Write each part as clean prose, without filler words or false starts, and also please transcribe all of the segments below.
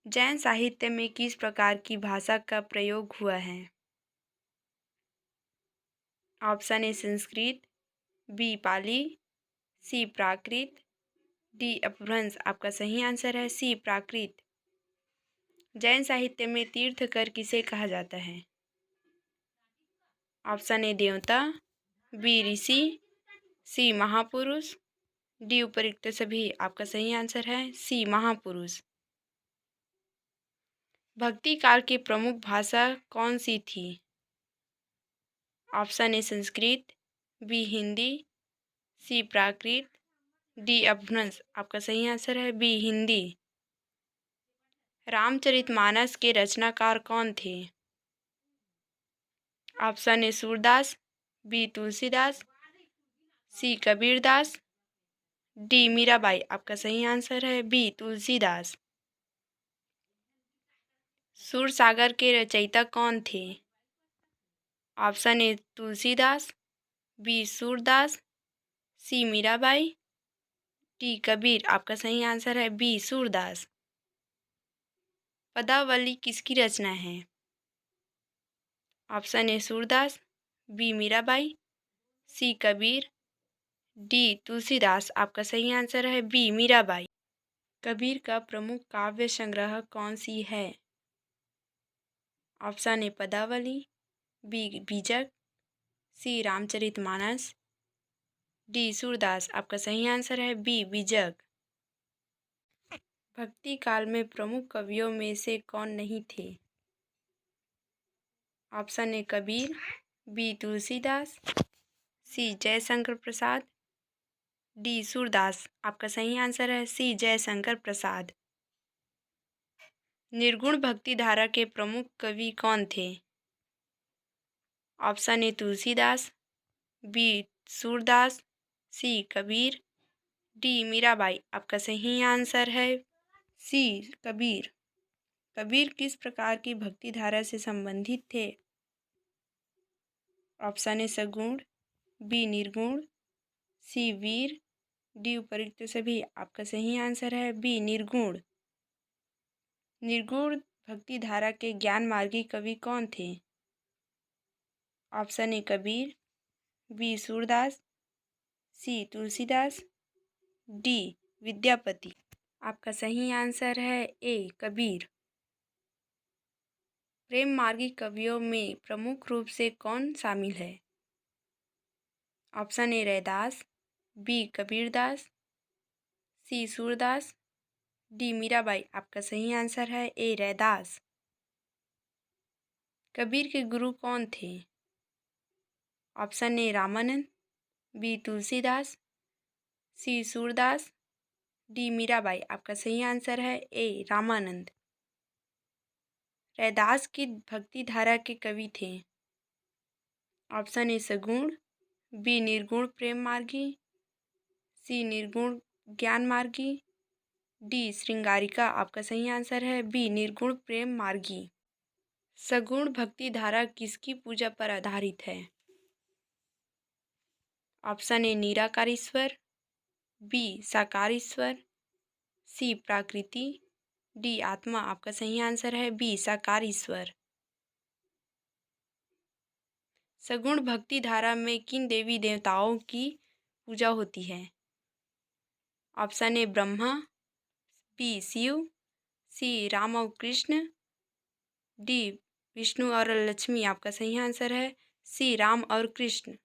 जैन साहित्य में किस प्रकार की भाषा का प्रयोग हुआ है? Option A Sanskrit, B Pali, C Prakrit, D Apabhramsha. आपका सही आंसर है सी प्राकृत। जैन साहित्य में तीर्थंकर किसे कहा जाता है? ऑप्शन ए देवता, बी ऋषि, सी महापुरुष, डी उपरोक्त सभी। आपका सही आंसर है सी महापुरुष। भक्ति काल की प्रमुख भाषा कौन सी थी? Option A Sanskrit, B Hindi, C Prakrit, D Apabhramsha. आपका सही आंसर है बी हिंदी। रामचरितमानस के रचनाकार कौन थे? Option A Surdas, B Tulsidas, C Kabirdas, D Mirabai. आपका सही आंसर है बी तुलसीदास। सूरसागर के रचयिता कौन थे? Option A Tulsidas, B Surdas, C Mirabai, D Kabir. आपका सही आंसर है बी सूरदास। पदावली किसकी रचना है? Option A Surdas, B Mirabai, C Kabir, D Tulsidas. आपका सही आंसर है बी मीराबाई। कबीर का प्रमुख काव्य संग्रह कौन सी है? ऑप्शन ए पदावली, बी बीजक, सी रामचरितमानस, डी सूरदास। आपका सही आंसर है बी बीजक। भक्ति काल में प्रमुख कवियों में से कौन नहीं थे? Option A Kabir, B Tulsidas, C Jaishankar Prasad, D Surdas. आपका सही आंसर है सी जयशंकर प्रसाद। निर्गुण भक्ति धारा के प्रमुख कवि कौन थे? Option A Tulsidas, B Surdas, C Kabir, D Mirabai. आपका सही आंसर है सी कबीर। कबीर किस प्रकार की भक्ति धारा से संबंधित थे? ऑप्शन ए सगुण, बी निर्गुण, सी वीर, डी उपरोक्त सभी। आपका सही आंसर है बी निर्गुण। निर्गुण भक्ति धारा के ज्ञान मार्गी कवि कौन थे? Option A Kabir, B Surdas, C Tulsidas, D Vidyapati. आपका सही आंसर है ए कबीर। प्रेम मार्गी कवियों में प्रमुख रूप से कौन शामिल है? Option A Raidas, B Kabirdas, C Surdas, D Mirabai. आपका सही आंसर है ए रैदास। कबीर के गुरु कौन थे? Option A Ramanand, B Tulsidas, C Surdas, D Mirabai. आपका सही आंसर है ए रामानंद। रैदास की भक्ति धारा के कवि थे? ऑप्शन ए सगुण, बी निर्गुण प्रेम मार्गी, सी निर्गुण ज्ञान मार्गी, डी श्रृंगारिका। आपका सही आंसर है बी निर्गुण प्रेम मार्गी। सगुण भक्ति धारा किसकी पूजा पर आधारित है? ऑप्शन ए निराकारीश्वर, बी साकारीश्वर, सी प्राकृति, डी आत्मा। आपका सही आंसर है बी साकार ईश्वर। सगुण भक्ति धारा में किन देवी देवताओं की पूजा होती है? Option A Brahma, B Shiva, C Ram और कृष्ण, डी विष्णु और लक्ष्मी। आपका सही आंसर है सी राम और कृष्ण।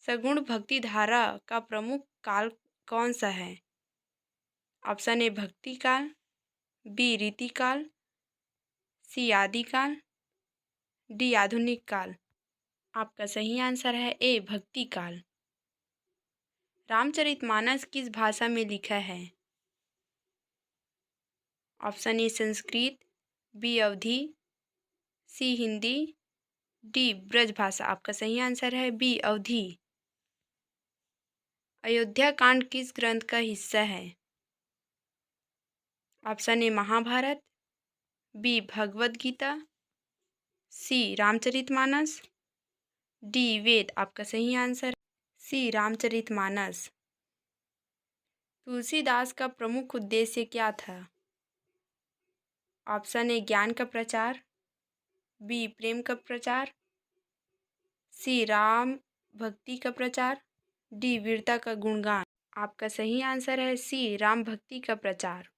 सगुण भक्ति धारा का प्रमुख काल कौन सा है? ऑप्शन ए भक्ति काल, बी रीति काल, सी आदि काल, डी आधुनिक काल। आपका सही आंसर है ए भक्ति काल। रामचरितमानस किस भाषा में लिखा है? Option A Sanskrit, B Awadhi, C Hindi, D Braj Bhasha. आपका सही आंसर है बी अवधी। अयोध्या कांड किस ग्रंथ का हिस्सा है? Option A Mahabharat, B Bhagavad Gita, C Ramcharitmanas, D Veda. आपका सही आंसर सी रामचरितमानस। तुलसीदास का प्रमुख उद्देश्य क्या था? ऑप्शन ए ज्ञान का प्रचार, बी प्रेम का प्रचार, सी राम भक्ति का प्रचार, डी वीरता का गुणगान। आपका सही आंसर है सी राम भक्ति का प्रचार।